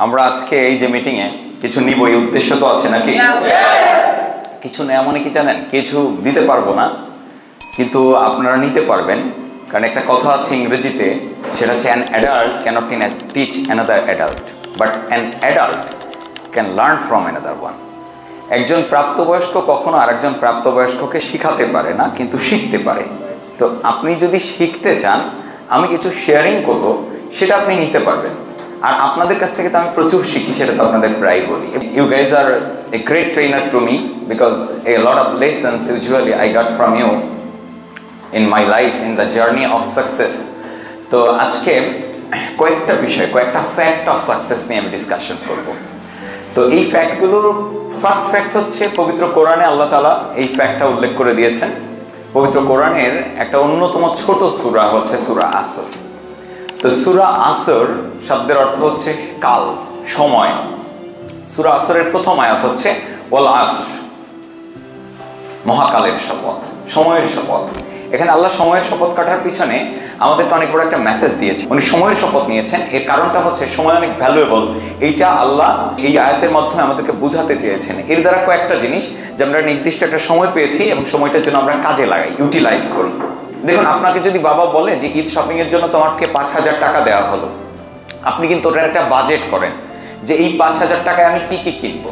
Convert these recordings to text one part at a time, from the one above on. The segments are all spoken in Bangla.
আমরা আজকে এই যে মিটিংয়ে কিছু নিব, এই উদ্দেশ্য তো আছে নাকি? কিছু নেওয়া মানে কি জানেন, কিছু দিতে পারবো না, কিন্তু আপনারা নিতে পারবেন। কারণ একটা কথা আছে ইংরেজিতে, সেটা হচ্ছে an adult cannot teach another adult, but an adult can learn from another one. একজন প্রাপ্তবয়স্ক কখনো আরেকজন প্রাপ্তবয়স্ককে শিখাতে পারে না, কিন্তু শিখতে পারে। তো আপনি যদি শিখতে চান, আমি কিছু শেয়ারিং করব, সেটা আপনি নিতে পারবেন। আর আপনাদের কাছ থেকে তো আমি প্রচুর শিখি, সেটা তো আপনাদের প্রায় বলি। You guys are a great trainer to me, because a lot of lessons usually I got from you in my life, in the journey of success. তো আজকে কয়েকটা বিষয়, কয়েকটা ফ্যাক্ট অফ সাকসেস নিয়ে আমি ডিসকাশন করব। তো এই ফ্যাক্টগুলোর ফার্স্ট ফ্যাক্ট হচ্ছে, পবিত্র কোরআনে আল্লাহ তাআলা এই ফ্যাক্টটা উল্লেখ করে দিয়েছেন। পবিত্র কোরআনের একটা অন্যতম ছোট সূরা হচ্ছে সূরা আসর। তো সূরা আসর শব্দের অর্থ হচ্ছে কাল, সময়। সূরা আসরের প্রথম আয়াত হচ্ছে ওয়াল আসর, মহাকালের শপথ, সময়ের শপথ। এখানে আল্লাহ সময়ের শপথ কাটার পিছনে আমাদেরকে অনেক বড় একটা মেসেজ দিয়েছে। উনি সময়ের শপথ নিয়েছেন, এর কারণটা হচ্ছে সময় অনেক ভ্যালুয়েবল। এইটা আল্লাহ এই আয়াতের মাধ্যমে আমাদেরকে বোঝাতে চেয়েছেন। এর দ্বারা কয়েকটা জিনিস, যে আমরা নির্দিষ্ট একটা সময় পেয়েছি এবং সময়টার জন্য আমরা কাজে লাগাই, ইউটিলাইজ করি। দেখুন, আপনাকে যদি বাবা বলে যে ঈদ শপিংয়ের জন্য তোমাকে 5,000 টাকা দেওয়া হলো, আপনি কিন্তু ওটার একটা বাজেট করেন যে এই 5,000 টাকায় আমি কি কি কিনবো।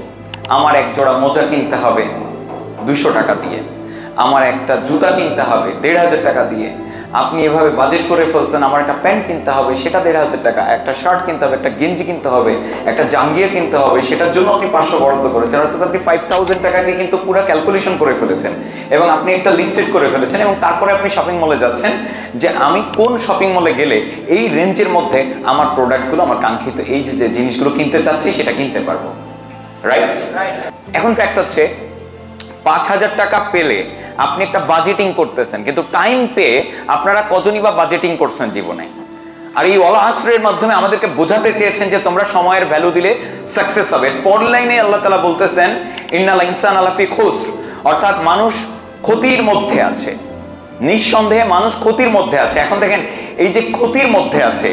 আমার এক জোড়া মোজা কিনতে হবে 200 টাকা দিয়ে, আমার একটা জুতা কিনতে হবে 1,500 টাকা দিয়ে। আপনি এভাবে বাজেট করে ফেলছেন, আমার একটা প্যান্ট কিনতে হবে, সেটা 1,500 টাকা, একটা শার্ট কিনতে হবে, একটা গেঞ্জি কিনতে হবে, একটা জাঙ্গিয়া কিনতে হবে, সেটার জন্য আপনি 500 বরাদ্দ করেছেন। অর্থাৎ আপনি 5,000 টাকাকে কিন্তু পুরো ক্যালকুলেশন করে ফেলেছেন এবং আপনি একটা লিস্টেড করে ফেলেছেন। এবং তারপরে আপনি শপিং মলে যাচ্ছেন যে আমি কোন শপিং মলে গেলে এই রেঞ্জের মধ্যে আমার প্রোডাক্টগুলো, আমার কাঙ্ক্ষিত এই যে জিনিসগুলো কিনতে চাচ্ছি, সেটা কিনতে পারবো। রাইট? এখন ফ্যাক্ট হচ্ছে 5,000 টাকা পেলে আপনি একটা বাজেটিং করতেছেন, কিন্তু টাইম পেয়ে আপনারা কজনই বা বাজেটিং করছেন জীবনে? আর এই ওয়াল আসরের মাধ্যমে আমাদেরকে বোঝাতে চেয়েছেন যে তোমরা সময়ের ভ্যালু দিলে সাকসেস হবে। পরের লাইনে আল্লাহ তাআলা বলতেছেন ইন্নাল ইনসানা লাফি খুসর, অর্থাৎ মানুষ ক্ষতির মধ্যে আছে। নিঃসন্দেহে মানুষ ক্ষতির মধ্যে আছে। এখন দেখেন, এই যে ক্ষতির মধ্যে আছে,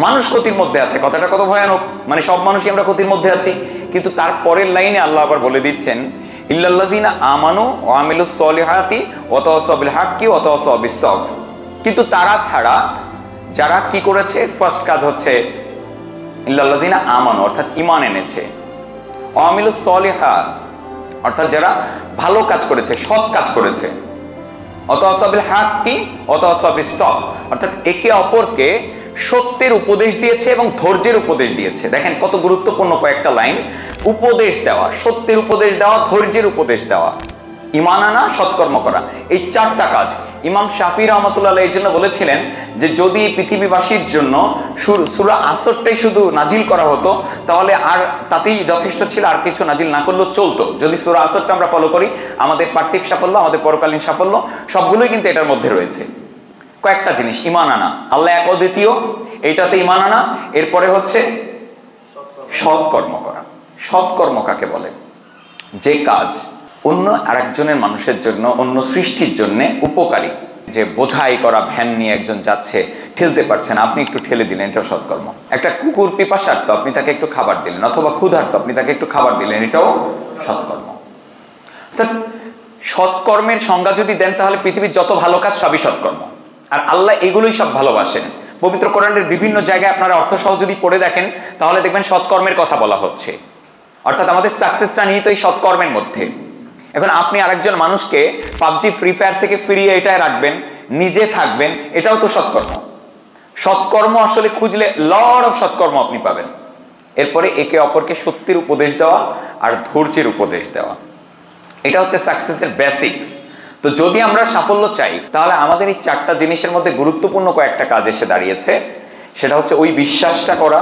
মানুষ ক্ষতির মধ্যে আছে, কথাটা কত ভয়ানক। মানে সব মানুষই আমরা ক্ষতির মধ্যে আছি। কিন্তু তার পরের লাইনে আল্লাহ আবার বলে দিচ্ছেন ইল্লাল্লাযিনা আমানু ওয়া আমিলুস সলিহাতি ওয়া তাওয়াসাউ বিল হাক্কি ওয়া তাওয়াসাউ বিস সবর। কিন্তু তারা ছাড়া যারা কি করেছে, ফার্স্ট কাজ হচ্ছে ইল্লাল্লাযিনা আমানু, অর্থাৎ ঈমান এনেছে, ওয়া আমিলুস সলিহাত, অর্থাৎ যারা ভালো কাজ করেছে, সৎ কাজ করেছে, ওয়া তাওয়াসাউ বিল হাক্কি ওয়া তাওয়াসাউ বিস সবর, অর্থাৎ একে অপরকে সত্যের উপদেশ দিয়েছে এবং ধৈর্যের উপদেশ দিয়েছে। দেখেন কত গুরুত্বপূর্ণ কয়েকটা লাইন। উপদেশ দেওয়া, সত্যের উপদেশ দেওয়া, ধৈর্যের উপদেশ দেওয়া, ঈমান আনা, সৎকর্ম করা, এই 4টা কাজ। ইমাম শাফি রাহমাতুল্লাহ আলাইহি এই জন্য বলেছিলেন যে যদি পৃথিবীবাসীর জন্য সূরা আসরটাই শুধু নাজিল করা হতো, তাহলে আর তাতেই যথেষ্ট ছিল, আর কিছু নাজিল না করলেও চলতো। যদি সূরা আসরটা আমরা ফলো করি, আমাদের পার্থিব সাফল্য, আমাদের পরকালীন সাফল্য সবগুলোই কিন্তু এটার মধ্যে রয়েছে। কয়েকটা জিনিস, ঈমান আনা, আল্লাহ এক অদ্বিতীয়, এইটাতে ঈমান আনা। এরপরে হচ্ছে সৎকর্ম করা। সৎকর্ম কাকে বলে? যে কাজ অন্য আরেকজনের মানুষের জন্য, অন্য সৃষ্টির জন্য উপকারী। যে বোঝাই করা ভ্যান নিয়ে একজন যাচ্ছে, ঠেলতে পারছেন, আপনি একটু ঠেলে দিলেন, এটাও সৎকর্ম। একটা কুকুর পিপাসার্ত, আপনি তাকে একটু খাবার দিলেন, অথবা ক্ষুধার্ত, আপনি তাকে একটু খাবার দিলেন, এটাও সৎকর্ম। অর্থাৎ সৎকর্মের সংজ্ঞা যদি দেন, তাহলে পৃথিবীর যত ভালো কাজ সবই সৎকর্ম। আর আল্লাহ এগুলোই সব ভালোবাসেন। পবিত্র কোরআনের বিভিন্ন জায়গায় আপনারা অর্থসহ যদি পড়ে দেখেন, তাহলে দেখবেন সৎকর্মের কথা বলা হচ্ছে। অর্থাৎ আমাদের সাকসেসটা নিহিত এই সৎকর্মের মধ্যে। এখন আপনি আরেকজন মানুষকে পাবজি, ফ্রি ফায়ার থেকে ফিরিয়ে এটাই রাখবেন, নিজে থাকবেন, এটাও তো সৎকর্ম। সৎকর্ম আসলে খুঁজলে লট অফ সৎকর্ম আপনি পাবেন। এরপরে একে অপরকে সত্যের উপদেশ দেওয়া আর ধৈর্যের উপদেশ দেওয়া, এটা হচ্ছে সাকসেসের বেসিক্স। তো যদি আমরা সাফল্য চাই, তাহলে আমাদের এই 4টা জিনিসের মধ্যে গুরুত্বপূর্ণ কয়েকটা কাজ এসে দাঁড়িয়েছে। সেটা হচ্ছে ওই বিশ্বাসটা করা,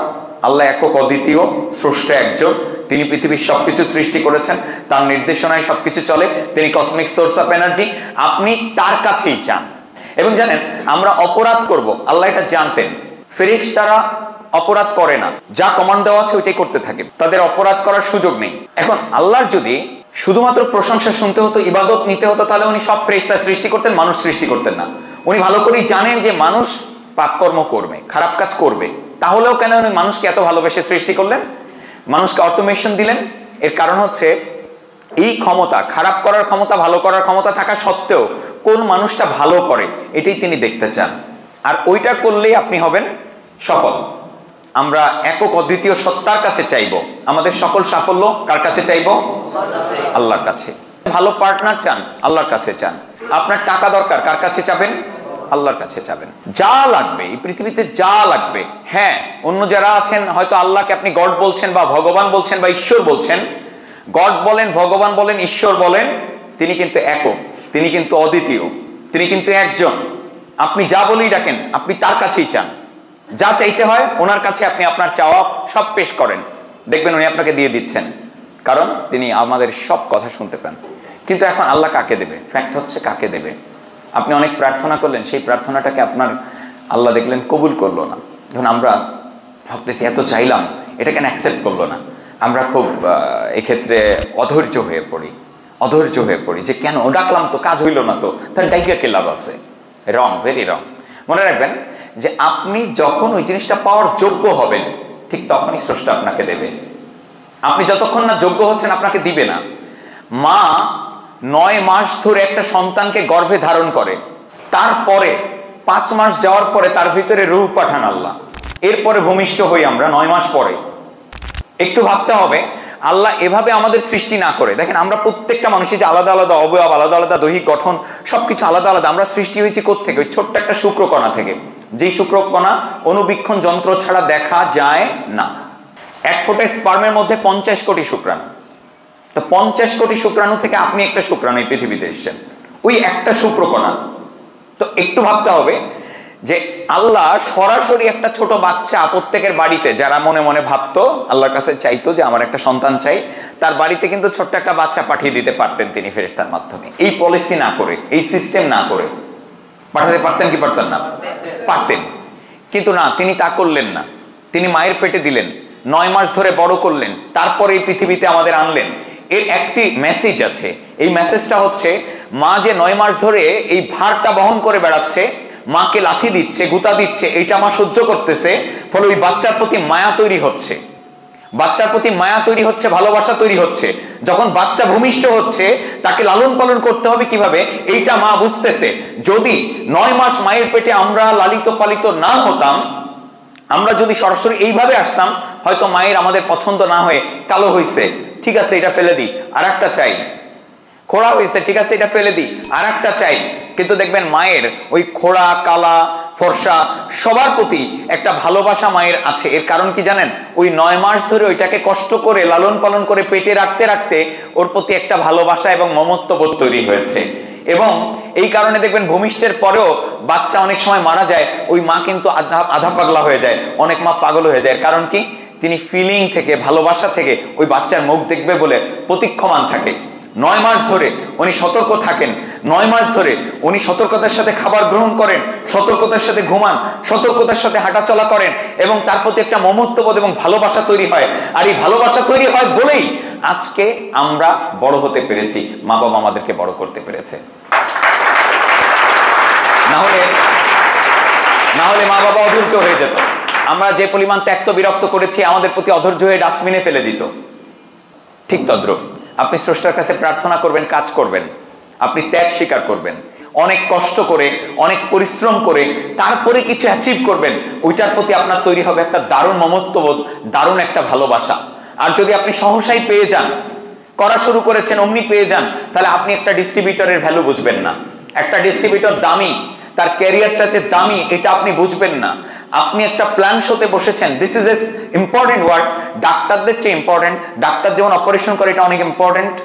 আল্লাহ একক অদ্বিতীয়, স্রষ্টা একজন, তিনি পৃথিবীর সবকিছু সৃষ্টি করেছেন, তার নির্দেশনায় সবকিছু চলে, তিনি কসমিক সোর্স অফ এনার্জি, আপনি তার কাছেই চান। এবং জানেন, আমরা অপরাধ করব, আল্লাহ এটা জানতেন। ফেরেশতারা অপরাধ করে না, যা কমান্ড দেওয়া আছে ওইটাই করতে থাকে, তাদের অপরাধ করার সুযোগ নেই। এখন আল্লাহর যদি শুধুমাত্র প্রশংসা শুনতে হতো, ইবাদত নিতে হতো, তাহলে উনি সব ফেরেশতা সৃষ্টি করতেন, মানুষ সৃষ্টি করতেন না। উনি ভালো করেই জানেন যে মানুষ পাপকর্ম করবে, খারাপ কাজ করবে, তাহলেও কেন উনি মানুষকে এত ভালোবেসে সৃষ্টি করলেন, মানুষকে অটোমেশন দিলেন? এর কারণ হচ্ছে এই ক্ষমতা, খারাপ করার ক্ষমতা, ভালো করার ক্ষমতা থাকা সত্ত্বেও কোন মানুষটা ভালো করে এটাই তিনি দেখতে চান। আর ওইটা করলেই আপনি হবেন সফল। আমরা একক অদ্বিতীয় সত্তার কাছে চাইবো, আমাদের সকল সাফল্য কার কাছে চাইবো? আল্লাহর কাছে। ভালো পার্টনার চান, আল্লাহর কাছে চান। আপনার টাকা দরকার, কার কাছে চাবেন? আল্লাহর কাছে চাবেন। যা লাগবে এই পৃথিবীতে, যা লাগবে, হ্যাঁ অন্য যারা আছেন হয়তো আল্লাহকে আপনি গড বলছেন বা ভগবান বলছেন বা ঈশ্বর বলছেন, গড বলেন, ভগবান বলেন, ঈশ্বর বলেন, তিনি কিন্তু একক, তিনি কিন্তু অদ্বিতীয়, তিনি কিন্তু একজন। আপনি যা বলেই ডাকেন আপনি তার কাছেই চান, যা চাইতে হয় ওনার কাছে আপনি আপনার চাওয়া সব পেশ করেন, দেখবেন উনি আপনাকে দিয়ে দিচ্ছেন, কারণ তিনি আমাদের সব কথা শুনতে পান। কিন্তু এখন আল্লাহ কাকে দেবে? ফ্যাক্ট হচ্ছে কাকে দেবে? আপনি অনেক প্রার্থনা করলেন, সেই প্রার্থনাটাকে আপনার আল্লাহ দেখলেন কবুল করলো না। যখন আমরা ভাবতেছি এত চাইলাম, এটা কেন অ্যাকসেপ্ট করলো না, আমরা খুব এক্ষেত্রে অধৈর্য হয়ে পড়ি যে কেন ডাকলাম তো কাজ হইল না, তো তার ডাইকা কে লাভ আছে? রং, ভেরি রং। মনে রাখবেন যে আপনি যখন ওই জিনিসটা পাওয়ার যোগ্য হবেন ঠিক তখনই স্রষ্টা আপনাকে দেবে। আপনি যতক্ষণ না যোগ্য হচ্ছেন আপনাকে দিবে না। মা 9 মাস ধরে একটা সন্তানকে গর্ভে ধারণ করে, তারপরে 5 মাস যাওয়ার পরে তার ভিতরে রূহ পাঠান আল্লাহ, এরপরে ভূমিষ্ঠ হই আমরা 9 মাস পরে। একটু ভাবতে হবে, আল্লাহ এভাবে আমাদের সৃষ্টি না করে, দেখেন আমরা প্রত্যেকটা মানুষের যে আলাদা আলাদা অবয়ব, আলাদা আলাদা দৈহিক গঠন, সবকিছু আলাদা আলাদা। আমরা সৃষ্টি হয়েছি কোত্থেকে? ওই ছোট্ট একটা শুক্রকণা থেকে, যেই শুক্রকণা অনুবীক্ষণ যন্ত্র ছাড়া দেখা যায় না। 1 ফোঁটা স্পার্মের মধ্যে 50 কোটি শুক্রাণু। তো 50 কোটি শুক্রাণু থেকে আপনি একটা শুক্রাণু এই পৃথিবীতে এসেছেন, ওই একটা শুক্রকণা। তো একটু ভাবতে হবে যে আল্লাহ সরাসরি একটা ছোট বাচ্চা প্রত্যেকের বাড়িতে, যারা মনে মনে ভাবতো আল্লাহর কাছে চাইতো যে আমার একটা সন্তান চাই, তার বাড়িতে কিন্তু ছোট্ট একটা বাচ্চা পাঠিয়ে দিতে পারতেন তিনি ফেরেশতার মাধ্যমে। এই পলিসি না করে, এই সিস্টেম না করে পাঠাতে পারতেন কি পারতেন না? পারতেন। কিন্তু না, তিনি তা করলেন না। তিনি মায়ের পেটে দিলেন, 9 মাস ধরে বড় করলেন, তারপরে এই পৃথিবীতে আমাদের আনলেন। এর একটি মেসেজ আছে, এই মেসেজটা হচ্ছে মা যে 9 মাস ধরে এই ভারটা বহন করে বেড়াচ্ছে, মাকে লাথি দিচ্ছে, গুতা দিচ্ছে, এইটা মা সহ্য করতেছে, ফলে ওই বাচ্চার প্রতি মায়া তৈরি হচ্ছে, বাচ্চার প্রতি মায়া তৈরি হচ্ছে, ভালোবাসা তৈরি হচ্ছে। যখন বাচ্চা ভূমিষ্ঠ হচ্ছে তাকে লালন পালন করতে হবে কিভাবে, এইটা মা বুঝতেছে। যদি 9 মাস মায়ের পেটে আমরা লালিত পালিত না হতাম, আমরা যদি সরাসরি এইভাবে আসতাম, হয়তো মায়ের আমাদের পছন্দ না হয়ে কালো হয়েছে, ঠিক আছে এটা ফেলে দিই, আর একটা চাই। খোড়া হয়েছে, ঠিক আছে এটা ফেলে দিই, আর একটা চাই। কিন্তু দেখবেন মায়ের ওই খোড়া, কালা, ফর্সা সবার প্রতি একটা ভালোবাসা মায়ের আছে। এর কারণ কি জানেন? ওই 9 মাস ধরে ওইটাকে কষ্ট করে লালন পালন করে পেটে রাখতে রাখতে ওর প্রতি একটা ভালোবাসা এবং মমত্ববোধ তৈরি হয়েছে। এবং এই কারণে দেখবেন ভূমিষ্ঠের পরেও বাচ্চা অনেক সময় মারা যায়, ওই মা কিন্তু আধা পাগলা হয়ে যায়, অনেক মা পাগল হয়ে যায়। কারণ কি? তিনি ফিলিং থেকে, ভালোবাসা থেকে ওই বাচ্চার মুখ দেখবে বলে প্রতীক্ষমান থাকে। 9 মাস ধরে উনি সতর্ক থাকেন, 9 মাস ধরে উনি সতর্কতার সাথে খাবার গ্রহণ করেন, সতর্কতার সাথে ঘুমান, সতর্কতার সাথে হাঁটাচলা করেন, এবং তার প্রতি একটা মমত্ববোধ এবং ভালোবাসা তৈরি হয়। আর এই ভালোবাসা তৈরি হয় বলেই আজকে আমরা বড় হতে পেরেছি, মা বাবা আমাদেরকে বড় করতে পেরেছে। না হলে মা বাবা অধৈর্য হয়ে যেত। আমরা যে পরিমাণ ত্যক্ত বিরক্ত করেছি, আমাদের প্রতি অধৈর্য হয়ে ডাস্টবিনে ফেলে দিত। ঠিক তদ্রূপ আপনি স্রষ্টার কাছে প্রার্থনা করবেন, কাজ করবেন, আপনি ত্যাগ স্বীকার করবেন, অনেক কষ্ট করে, অনেক পরিশ্রম করে তারপরে কিছু অ্যাচিভ করবেন। ওইটার প্রতি আপনার তৈরি হবে একটা দারুণ মমত্ববোধ, দারুণ একটা ভালোবাসা। আর যদি আপনি সহসাই পেয়ে যান, করা শুরু করেছেন অমনি পেয়ে যান, তাহলে আপনি একটা ডিস্ট্রিবিউটরের ভ্যালু বুঝবেন না। একটা ডিস্ট্রিবিউটর দামি, তার ক্যারিয়ারটা যে দামি এটা আপনি বুঝবেন না। আপনি একটা প্ল্যান শোতে বসেছেন, this is a important work, ডাক্তারদের চেয়ে ইম্পর্টেন্ট। ডাক্তার যেমন অপারেশন করে, এটা অনেক ইম্পর্টেন্ট,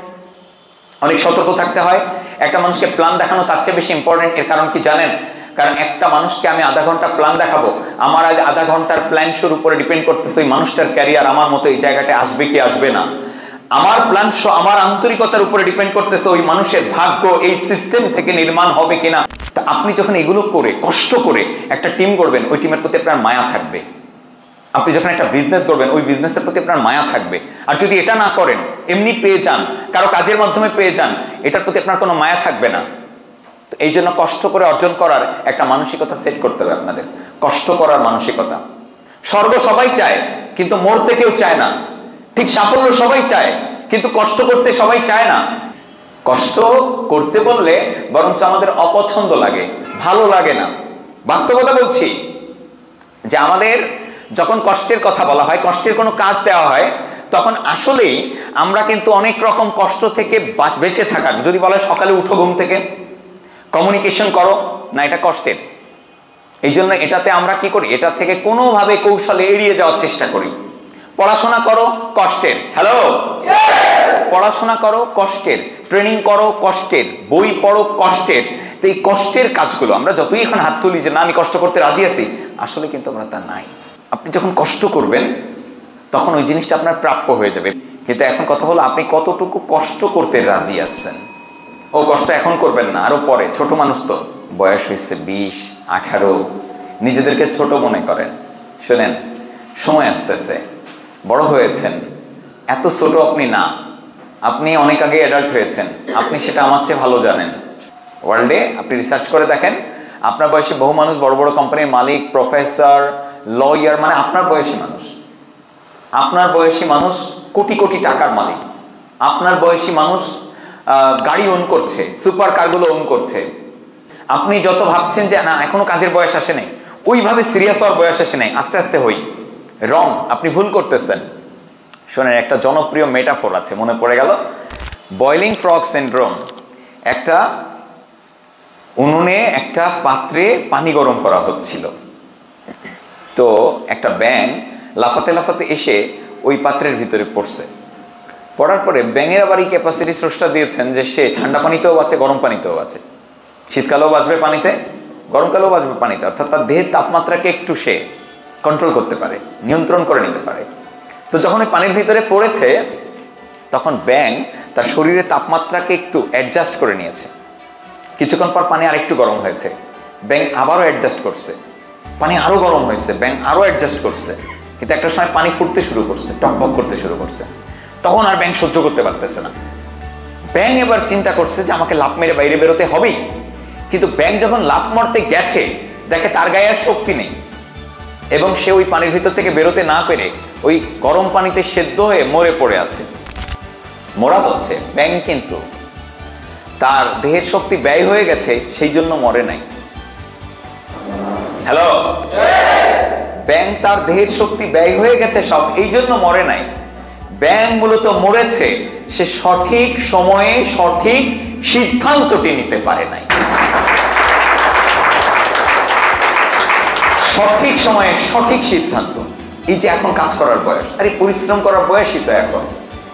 অনেক সতর্ক থাকতে হয়। একটা মানুষকে প্ল্যান দেখানো তার চেয়ে বেশি ইম্পর্টেন্ট। এর কারণ কি জানেন? কারণ একটা মানুষকে আমি আধা ঘন্টা প্ল্যান দেখাবো, আমার আজ আধা ঘন্টার প্ল্যান শুরু করে ডিপেন্ড করতেছে ওই মানুষটার ক্যারিয়ার আমার মতো এই জায়গাটায় আসবে কি আসবে না। আমার প্ল্যান আমার আন্তরিকতার উপরে ডিপেন্ড করতেছে ওই মানুষের ভাগ্য এই সিস্টেম থেকে নির্মাণ হবে কিনা। তা আপনি যখন এগুলো করে কষ্ট করে একটা টিম করবেন, ওই টিমের প্রতি আপনার মায়া থাকবে। আপনি যখন একটা বিজনেস করবেন, ওই বিজনেসের প্রতি আপনার মায়া থাকবে। আর যদি এটা না করেন, এমনি পেয়ে যান, কারো কাজের মাধ্যমে পেয়ে যান, এটার প্রতি আপনার কোনো মায়া থাকবে না। এই জন্য কষ্ট করে অর্জন করার একটা মানসিকতা সেট করতে হবে আপনাদের, কষ্ট করার মানসিকতা। স্বর্গ সবাই চায় কিন্তু মরতে কেউ চায় না, ঠিক সাফল্য সবাই চায় কিন্তু কষ্ট করতে সবাই চায় না। কষ্ট করতে বললে বরঞ্চ আমাদের অপছন্দ লাগে, ভালো লাগে না। বাস্তবতা বলছি যে আমাদের যখন কষ্টের কথা বলা হয়, কষ্টের কোনো কাজ দেওয়া হয়, তখন আসলেই আমরা কিন্তু অনেক রকম কষ্ট থেকে বেঁচে থাকার, যদি বলে সকালে উঠো ঘুম থেকে, কমিউনিকেশন করো, না এটা কষ্টের। এই জন্য এটাতে আমরা কি করি, এটা থেকে কোনোভাবে কৌশলে এড়িয়ে যাওয়ার চেষ্টা করি। পড়াশোনা করো, কষ্টের। হ্যালো, পড়াশোনা করো কষ্টের, ট্রেনিং করো কষ্টের, বই পড়ো কষ্টের। তো এই কষ্টের কাজগুলো আমরা যতই এখন হাত তুলি যে না আমি কষ্ট করতে রাজি আছি, আসলে কিন্তু আমরা তা নাই। আপনি যখন কষ্ট করবেন তখন ওই জিনিসটা আপনার প্রাপ্য হয়ে যাবে। কিন্তু এখন কথা হলো আপনি কতটুকু কষ্ট করতে রাজি আছেন। ও কষ্ট এখন করবেন না, আরো পরে, ছোট মানুষ তো, বয়স হয়েছে 20, 18, নিজেদেরকে ছোট মনে করেন। শোনেন, সময় আসতেছে, বড় হয়েছেন, এত ছোট আপনি না, আপনি অনেক আগে অ্যাডাল্ট হয়েছেন, আপনি সেটা আমার চেয়ে ভালো জানেন। ওয়ার্ল্ডে আপনি রিসার্চ করে দেখেন, আপনার বয়সী বহু মানুষ বড় বড় কোম্পানির মালিক, প্রফেসর, লয়ার, মানে আপনার বয়সী মানুষ। আপনার বয়সী মানুষ কোটি কোটি টাকার মালিক। আপনার বয়সী মানুষ গাড়ি ওন করছে, সুপার কারগুলো ওন করছে। আপনি যত ভাবছেন যে না এখনো কাজের বয়স আসে নাই, ওইভাবে সিরিয়াস হওয়ার বয়স আসে নাই, আস্তে আস্তে হই, রং, আপনি ভুল করতেছেন। শোনেন, একটা জনপ্রিয় মেটাফোর আছে, মনে পড়ে গেল, বয়লিং ফ্রগ সিনড্রোম। একটা উনুনে একটা পাত্রে পানি গরম করা হচ্ছিল, তো একটা ব্যাঙ লাফাতে লাফাতে এসে ওই পাত্রের ভিতরে পড়ছে। পড়ার পরে ব্যাঙের আবার এই ক্যাপাসিটি স্রষ্টা দিয়েছেন যে সে ঠান্ডা পানিতেও বাঁচে, গরম পানিতেও বাঁচে, শীতকালেও বাঁচবে পানিতে, গরমকালেও বাঁচবে পানিতে। অর্থাৎ তার দেহের তাপমাত্রাকে একটু সে কন্ট্রোল করতে পারে, নিয়ন্ত্রণ করে নিতে পারে। তো যখন ওই পানির ভিতরে পড়েছে তখন ব্যাঙ তার শরীরের তাপমাত্রাকে একটু অ্যাডজাস্ট করে নিয়েছে। কিছুক্ষণ পর পানি আরেকটু গরম হয়েছে, ব্যাঙ আবারও অ্যাডজাস্ট করছে, পানি আরো গরম হয়েছে, ব্যাঙ আরো অ্যাডজাস্ট করছে। কিন্তু একটা সময় পানি ফুটতে শুরু করছে, টকবক করতে শুরু করছে, তখন আর ব্যাঙ সহ্য করতে পারতেছে না। ব্যাঙ এবার চিন্তা করছে যে আমাকে লাফ মেরে বাইরে বেরোতে হবেই। কিন্তু ব্যাঙ যখন লাফ মারতে গেছে দেখে তার গায়ে আর শক্তি নেই, এবং সে ওই পানির ভিতর থেকে বেরোতে না পেরে ওই গরম পানিতে সেদ্ধ হয়ে মরে পড়ে আছে। মরা হচ্ছে ব্যাঙ, কিন্তু তার দেহের শক্তি ব্যয় হয়ে গেছে, সেই জন্য মরে নাই। হ্যালো, ব্যাঙ তার দেহের শক্তি ব্যয় হয়ে গেছে সব, এই জন্য মরে নাই। ব্যাঙ মূলত মরেছে, সে সঠিক সময়ে সঠিক সিদ্ধান্তটি নিতে পারে নাই। সঠিক সময়ে সঠিক সিদ্ধান্ত, এই যে এখন কাজ করার বয়স, আরে পরিশ্রম করার বয়সই তো এখন।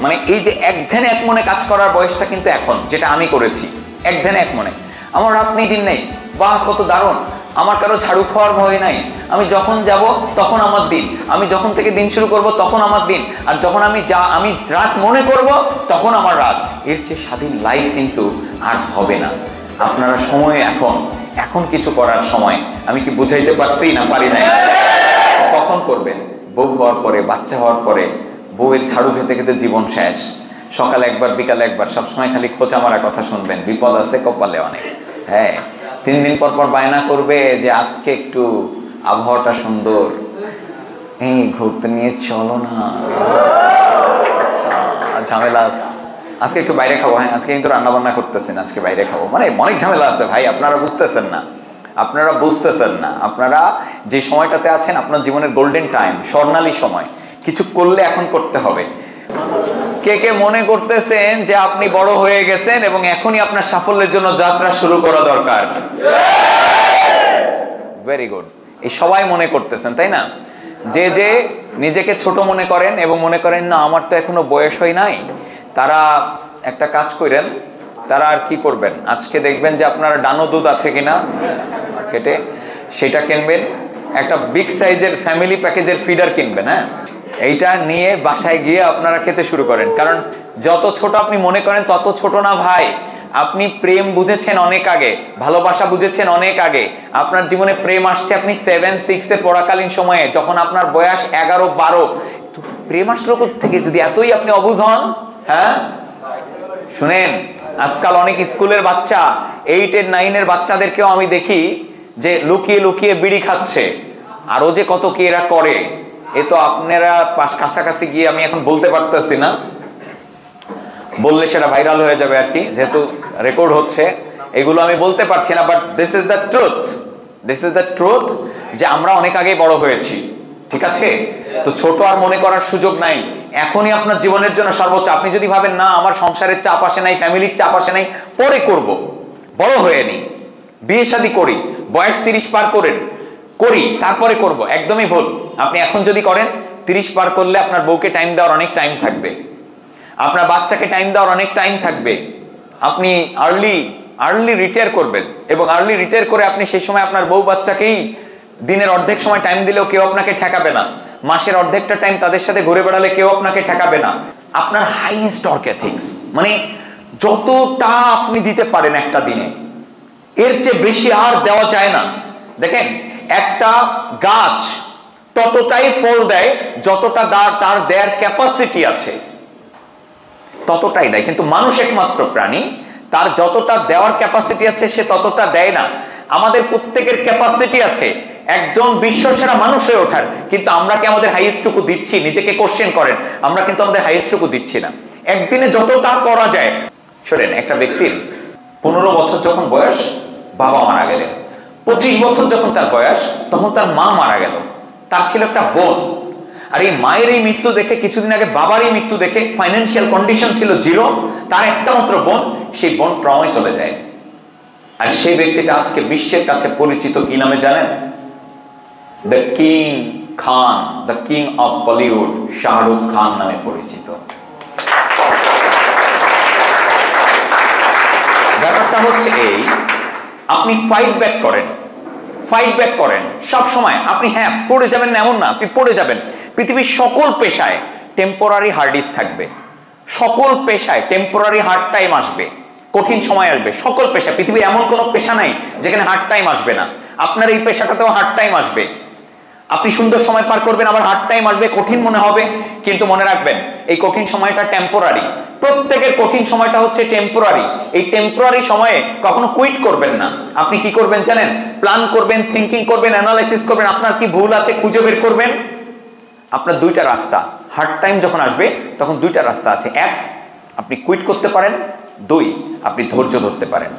মানে এই যে এক ধ্যানে এক মনে কাজ করার বয়সটা কিন্তু এখন, যেটা আমি করেছি, এক ধ্যানে এক মনে। আমার রাত নেই দিন নেই, বাহ কত দারুণ, আমার কারো ঝাড়ু খাওয়ার ভয় নাই, আমি যখন যাব তখন আমার দিন, আমি যখন থেকে দিন শুরু করব তখন আমার দিন, আর যখন আমি রাত মনে করব তখন আমার রাত। এর চেয়ে স্বাধীন লাইফ কিন্তু আর হবে না। আপনারা সময় এখন কিছু করার সময়। আমি কি বুঝাইতে পারছি না পারি নাই? কখন করবেন? বউ হওয়ার পরে, বাচ্চা হওয়ার পরে। বউয়ের ঝাড়ু খেতে খেতে জীবন শেষ, সকালে একবার বিকালে একবার, সবসময় খালি খোঁচা মারা কথা শুনবেন, বিপদ আছে কপালে অনেক। হ্যাঁ, 3 দিন পর পর বায়না করবে যে আজকে একটু আবহাওয়াটা সুন্দর, এই ঘুরতে নিয়ে চলো না, ঝামেলা আছে, আজকে একটু বাইরে খাবো, হ্যাঁ আজকে কিন্তু রান্না বান্না করতেছেন, আজকে বাইরে খাবো, মানে অনেক ঝামেলা আছে ভাই। আপনারা বুঝতেছেন না, আপনারা যে সময়টাতে আছেন আপনার জীবনের গোল্ডেন টাইম, স্বর্ণালী সময়। কিছু করলে এখন করতে হবে। কে কে মনে করতেছেন যে আপনি বড় হয়ে গেছেন এবং এখনই আপনার সাফল্যের জন্য যাত্রা শুরু করা দরকার? ভেরি গুড, এই সবাই মনে করতেছেন, তাই না? যে নিজেকে ছোট মনে করেন এবং মনে করেন না আমার তো এখনো বয়স হয় নাই, তারা একটা কাজ করেন, তারা আর কি করবেন, আজকে দেখবেন যে আপনার ডানো দুধ আছে কিনা মার্কেটে, সেটা কিনবেন, একটা বিগ সাইজের ফ্যামিলি প্যাকেজের ফিডার কিনবেন। হ্যাঁ, এইটা নিয়ে বাসায় গিয়ে আপনারা খেতে শুরু করেন। কারণ যত ছোট আপনি মনে করেন তত ছোট না ভাই। আপনি প্রেম বুঝেছেন অনেক আগে, ভালোবাসা বুঝেছেন অনেক আগে। আপনার জীবনে প্রেম আসছে আপনি 7-6 পড়াকালীন সময়ে, যখন আপনার বয়স 11-12। তো প্রেম আসলো থেকে যদি এতই আপনি অবুঝ হন? হ্যাঁ, শুনেন, আজকাল অনেক স্কুলের বাচ্চা, 8-9 বাচ্চাদেরকেও আমি দেখি যে লুকিয়ে লুকিয়ে বিড়ি খাচ্ছে, আরো যে কত কি এরা করে। এ তো আপনারা কাছাকাছি গিয়ে আমি এখন বলতে পারতেছি না, বললে সেটা ভাইরাল হয়ে যাবে আর কি, যেহেতু রেকর্ড হচ্ছে, এগুলো আমি বলতে পারছি না। But this is the truth, this is the truth, যে আমরা অনেক আগেই বড় হয়েছি, ঠিক আছে? তো ছোট আর মনে করার সুযোগ নাই, এখনই আপনার জীবনের জন্য সর্বোচ্চ। আপনি যদি ভাবেন না আমার সংসারের চাপ আসে নাই, ফ্যামিলির চাপ আসে নাই, পরে করব, বড় হয়ে নি, বিয়ে শাদী করি, বয়স 30 পার করি তারপরে করব, একদমই ভুল। আপনি এখন যদি করেন, 30 পার করলে আপনার বউকে টাইম দেওয়ার অনেক টাইম থাকবে, আপনার বাচ্চাকে টাইম দেওয়ার অনেক টাইম থাকবে। আপনি আর্লি রিটায়ার করবেন, এবং আর্লি রিটায়ার করে আপনি সেই সময় আপনার বউ বাচ্চাকেই দিনের অর্ধেক সময় টাইম দিলেও কেউ আপনাকে ঠেকাবে না, মাসের অর্ধেকটা টাইম তাদের সাথে ঘুরে বেড়ালে কেউ আপনাকে ঠেকাবে না। আপনার হাইয়েস্ট ওয়ার্ক এথিক্স, মানে যতটা আপনি দিতে পারেন একটা দিনে, এর চেয়ে বেশি আর দেওয়া যায় না। দেখেন, একটা গাছ ততটাই ফল দেয় যতটা তার দেয়ার ক্যাপাসিটি আছে, ততটাই দেয়। কিন্তু মানুষ একমাত্র প্রাণী, তার যতটা দেওয়ার ক্যাপাসিটি আছে সে ততটা দেয় না। আমাদের প্রত্যেকের ক্যাপাসিটি আছে একজন বিশ্বসেরা মানুষ হয়ে ওঠার, কিন্তু আমরা কি আমাদের হাইয়েস্টটুকু দিচ্ছি? নিজেকে কোশ্চেন করেন, আমরা কিন্তু আমাদের হাইয়েস্টটুকু দিচ্ছি না। একদিনে যতটা করা যায়। শোনেন, একটা ব্যক্তির 15 বছর যখন বয়স, বাবা মারা গেলেন। 25 বছর যখন তার বয়স, তখন তার মা মারা গেল। তার ছিল একটা বোন, আর এই মায়ের এই মৃত্যু দেখে, কিছুদিন আগে বাবার এই মৃত্যু দেখে, ফাইন্যান্সিয়াল কন্ডিশন ছিল জিরো, তার একটা মাত্র বোন, সেই বোন ট্রমায় চলে যায়। আর সেই ব্যক্তিটা আজকে বিশ্বের কাছে পরিচিত কি নামে জানেন? The king Khan, the king of Bollywood, Shahrukh Khan নামে পরিচিত। ব্যাপারটা হচ্ছে এই, আপনি ফাইট ব্যাক করেন সব সময়। আপনি হ্যাঁ পড়ে যাবেন না এমন না, আপনি পড়ে যাবেন। পৃথিবীর সকল পেশায় টেম্পোরারি হার্ড ডিস্ক থাকবে, সকল পেশায় টেম্পোরারি হার্ড টাইম আসবে, কঠিন সময় আসবে। সকল পেশা, পৃথিবীর এমন কোনো পেশা নাই যেখানে হার্ড টাইম আসবে না। আপনার এই পেশাটাতেও হার্ড টাইম আসবে। আপনি সুন্দর সময় পার করবেন, আবার হার্ড টাইম আসবে, কঠিন মনে হবে, কিন্তু মনে রাখবেন এই কঠিন সময়টা টেম্পোরারি। প্রত্যেকের কঠিন সময়টা হচ্ছে টেম্পোরারি। এই টেম্পোরারি সময়ে কখনো কুইট করবেন না। আপনি কি করবেন জানেন? প্ল্যান করবেন, থিঙ্কিং করবেন, অ্যানালাইসিস করবেন, আপনার কি ভুল আছে খুঁজে বের করবেন। আপনার দুইটা রাস্তা, হার্ড টাইম যখন আসবে তখন দুইটা রাস্তা আছে। এক, আপনি কুইট করতে পারেন। দুই, আপনি ধৈর্য ধরতে পারেন।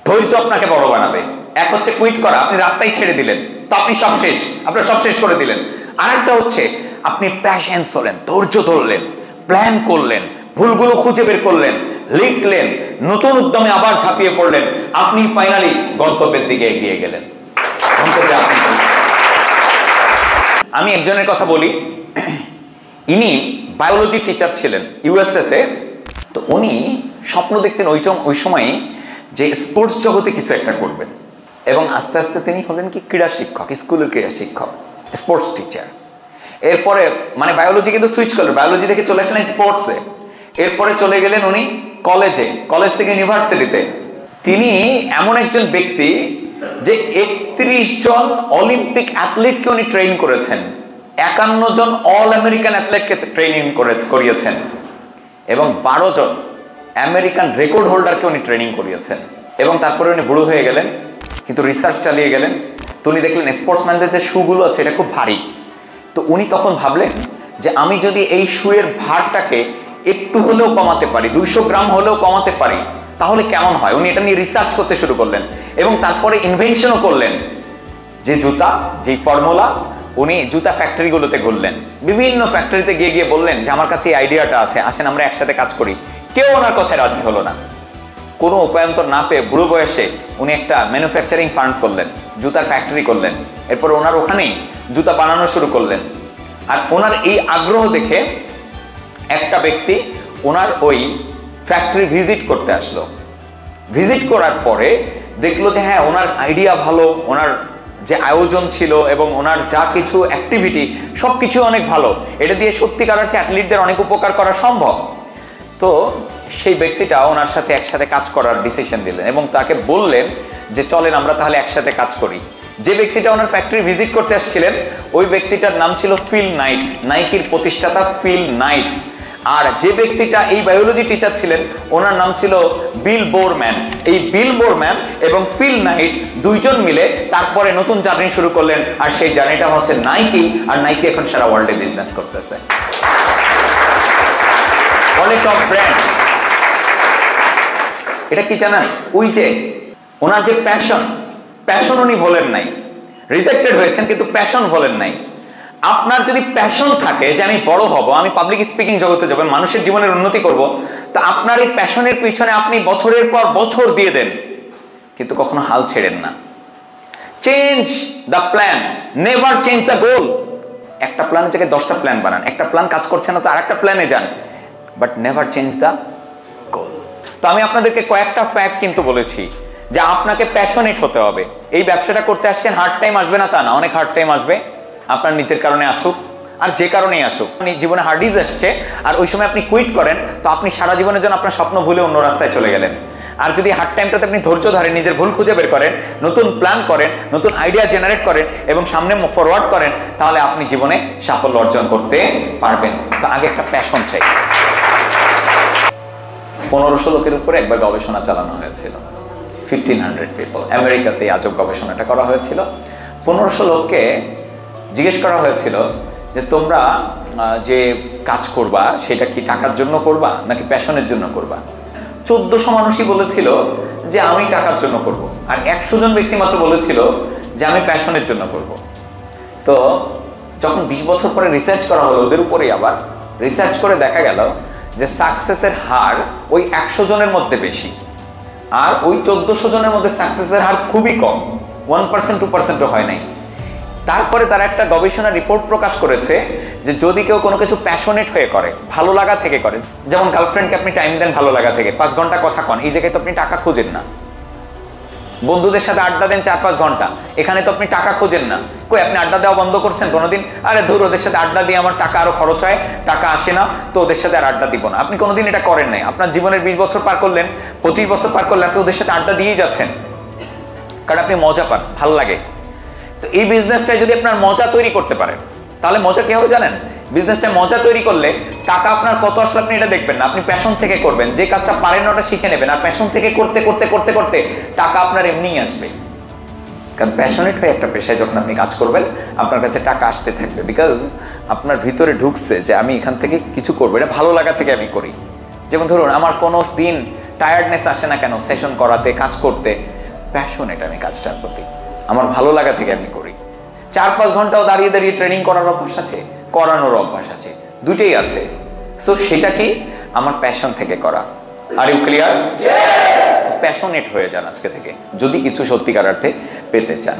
ধৈর্য আপনাকে বড় বানাবে। এক হচ্ছে কুইট করা, আপনি রাস্তায় ছেড়ে দিলেন, তো আপনি সব শেষ, আপনার সব শেষ করে দিলেন। আর একটা হচ্ছে আপনি প্যাশেন্স হলেন, ধৈর্য ধরলেন, প্ল্যান করলেন, ভুলগুলো খুঁজে বের করলেন, লিখলেন, নতুন উদ্যমে আবার ঝাঁপিয়ে পড়লেন, আপনি ফাইনালি গন্তব্যের দিকে এগিয়ে গেলেন। আমি একজনের কথা বলি, ইনি বায়োলজি টিচার ছিলেন ইউএসএতে। তো উনি স্বপ্ন দেখতেন ওই সময়ে যে স্পোর্টস জগতে কিছু একটা করবেন, এবং আস্তে আস্তে তিনি হলেন কি ক্রীড়া শিক্ষক, স্কুলের ক্রীড়া শিক্ষক, স্পোর্টস টিচার। এরপরে মানে বায়োলজি কিন্তু সুইচ করলেন, বায়োলজি থেকে চলে আসলেন স্পোর্টসে। এরপরে চলে গেলেন উনি কলেজ থেকে ইউনিভার্সিটিতে। তিনি এমন একজন ব্যক্তি যে 31 জন অলিম্পিক অ্যাথলিটকে উনি ট্রেন করেছেন, 51 জন অল আমেরিকান অ্যাথলেটকে ট্রেনিং করিয়েছেন, এবং 12 জন আমেরিকান রেকর্ড হোল্ডারকে উনি ট্রেনিং করিয়েছেন। এবং তারপরে উনি বুড়ো হয়ে গেলেন, কিন্তু রিসার্চ চালিয়ে গেলেন। তো উনি দেখলেন স্পোর্টসম্যানদের যে শুগুলো আছে এটা খুব ভারী। তো উনি তখন ভাবলেন যে আমি যদি এই শুয়ের ভারটাকে একটু হলেও কমাতে পারি, 200 গ্রাম হলেও কমাতে পারি, তাহলে কেমন হয়। উনি এটা নিয়ে রিসার্চ করতে শুরু করলেন, এবং তারপরে ইনভেনশনও করলেন। যে জুতা, যেই ফর্মুলা, উনি জুতা ফ্যাক্টরিগুলোতে ঘুরলেন, বিভিন্ন ফ্যাক্টরিতে গিয়ে বললেন যে আমার কাছে এই আইডিয়াটা আছে, আসেন আমরা একসাথে কাজ করি। কেউ ওনার কথায় রাজি হলো না। কোনো উপায়ন্তর না পেয়ে বুড়ো বয়সে উনি একটা ম্যানুফ্যাকচারিং ফার্ম করলেন, জুতার ফ্যাক্টরি করলেন। এরপর ওনার ওখানেই জুতা বানানো শুরু করলেন। আর ওনার এই আগ্রহ দেখে একটা ব্যক্তি ওনার ওই ফ্যাক্টরি ভিজিট করতে আসলো। ভিজিট করার পরে দেখলো যে হ্যাঁ ওনার আইডিয়া ভালো, ওনার যে আয়োজন ছিল এবং ওনার যা কিছু অ্যাক্টিভিটি সব কিছু অনেক ভালো, এটা দিয়ে সত্যিকার অর্থে অ্যাথলিটদের অনেক উপকার করা সম্ভব। তো সেই ব্যক্তিটা ওনার সাথে একসাথে কাজ করার ডিসিশন দিলেন, এবং তাকে বললেন যে চলেন আমরা তাহলে একসাথে কাজ করি। যে ব্যক্তিটা ওনার ফ্যাক্টরি ভিজিট করতে আসছিলেন ওই ব্যক্তিটার নাম ছিল ফিল নাইট, নাইকির প্রতিষ্ঠাতা ফিল নাইট। আর যে ব্যক্তিটা এই বায়োলজি টিচার ছিলেন ওনার নাম ছিল বিল বোরম্যান। এই বিল বোরম্যান এবং ফিল নাইট দুইজন মিলে তারপরে নতুন জার্নি শুরু করলেন, আর সেই জার্নিটা হচ্ছে নাইকি। আর নাইকি এখন সারা ওয়ার্ল্ডে বিজনেস করতেছে, অনেক টপ ব্র্যান্ড। এটা কি জানেন, ওই যে ওনার যে প্যাশন উনি ভোলেন নাই, রিজেক্টেড হয়েছেন কিন্তু প্যাশন ভোলেন নাই। আপনার যদি প্যাশন থাকে যে আমি বড় হব, আমি পাবলিক স্পিকিং জগতে যাব, মানুষের জীবনের উন্নতি করব, তো আপনার এই প্যাশনের পিছনে আপনি বছরের পর বছর দিয়ে দেন, কিন্তু কখনো হাল ছেড়েন না। Change the plan, never change the গোল। একটা প্ল্যানের জায়গায় 10টা প্ল্যান বানান, একটা প্ল্যান কাজ করছে না তো আরেকটা প্ল্যানে যান, বাট নেভার চেঞ্জ দ্য গোল। তো আমি আপনাদেরকে কয়েকটা ফ্যাক্ট কিন্তু বলেছি যে আপনাকে প্যাশনেট হতে হবে। এই ব্যবসাটা করতে আসছেন, হার্ড টাইম আসবে না তা না, অনেক হার্ড টাইম আসবে, আপনার নিজের কারণে আসুক আর যে কারণেই আসুক। আপনি জীবনে হার্ডিজ আসছে আর ওই সময় আপনি কুইট করেন, তো আপনি সারা জীবনের জন্য আপনার স্বপ্ন ভুলে অন্য রাস্তায় চলে গেলেন। আর যদি হার্ড টাইমটাতে আপনি ধৈর্য ধরেন, নিজের ভুল খুঁজে বের করেন, নতুন প্ল্যান করেন, নতুন আইডিয়া জেনারেট করেন এবং সামনে ফরওয়ার্ড করেন, তাহলে আপনি জীবনে সাফল্য অর্জন করতে পারবেন। তো আগে একটা প্যাশন চাই। 1500 লোকের উপরে একবার গবেষণা চালানো হয়েছিল, 1500 পিপল। আমেরিকাতে আজব গবেষণাটা করা হয়েছিল। 1500 লোককে জিজ্ঞেস করা হয়েছিল যে তোমরা যে কাজ করবা সেটা কি টাকার জন্য করবা নাকি প্যাশনের জন্য করবা। 1400 মানুষই বলেছিল যে আমি টাকার জন্য করব, আর 100 জন ব্যক্তি মাত্র বলেছিল যে আমি প্যাশনের জন্য করব। তো যখন 20 বছর পরে রিসার্চ করা হলো ওদের উপরেই, আবার রিসার্চ করে দেখা গেল যে সাকসেসের হার ওই 100 জনের মধ্যে বেশি, আর ওই 1400 জনের মধ্যে সাকসেসের হার খুবই কম, 1% 2%ও হয় নাই। তারপরে তারা একটা গবেষণা রিপোর্ট প্রকাশ করেছে যে যদি কেউ কোনো কিছু প্যাশনেট হয়ে করে, ভালো লাগা থেকে করে, যেমন গার্লফ্রেন্ডকে আপনি টাইম দেন ভালো লাগা থেকে, 5 ঘন্টা কথা কন, এই জায়গায় তো আপনি টাকা খোঁজেন না। বন্ধুদের সাথে আড্ডা দেন 4-5 ঘন্টা, এখানে তো আপনি টাকা খোঁজেন না। কই আপনি আড্ডা দেওয়া বন্ধ করছেন কোনোদিন? আরে ধুর, ওদের সাথে আড্ডা দিয়ে আমার টাকা আরো খরচ হয়, টাকা আসে না, তো ওদের সাথে আর আড্ডা দিব না। আপনি কোনোদিন এটা করেন নাই। আপনার জীবনের 20 বছর পার করলেন, 25 বছর পার করলেন, আপনি ওদের সাথে আড্ডা দিয়েই যাচ্ছেন, কারণ আপনি মজা পান, ভালো লাগে। তো এই বিজনেসটাই যদি আপনার মজা তৈরি করতে পারেন, তাহলে মজা কি হবে জানেন? বিজনেসটা মজা তৈরি করলে টাকা আপনার কত আসলে আপনি এটা দেখবেন না, আপনি প্যাশন থেকে করবেন। যে কাজটা পারেন না ওটা শিখে নেবেন, আর প্যাশন থেকে করতে করতে করতে করতে টাকা আপনার এমনিই আসবে। কারণ প্যাশনেট হয়ে একটা পেশায় যখন আপনি কাজ করবেন, আপনার কাছে টাকা আসতে থাকবে, বিকজ আপনার ভিতরে ঢুকছে যে আমি এখান থেকে কিছু করবো, এটা ভালো লাগা থেকে আমি করি। যেমন ধরুন আমার কোনো দিন টায়ার্ডনেস আসে না কেন সেশন করাতে, কাজ করতে, প্যাশনেট আমি কাজটার প্রতি, আমার ভালো লাগা থেকে আমি করি। 4-5 ঘন্টাও দাঁড়িয়ে দাঁড়িয়ে ট্রেনিং করার অভ্যাস আছে, করানোর অভ্যাস আছে, দুটোই আছে। সো সেটা কি আমার প্যাশন থেকে করা। Are you clear? প্যাশনেট হয়ে যান আজকে থেকে যদি কিছু সত্যিকার অর্থে পেতে চান।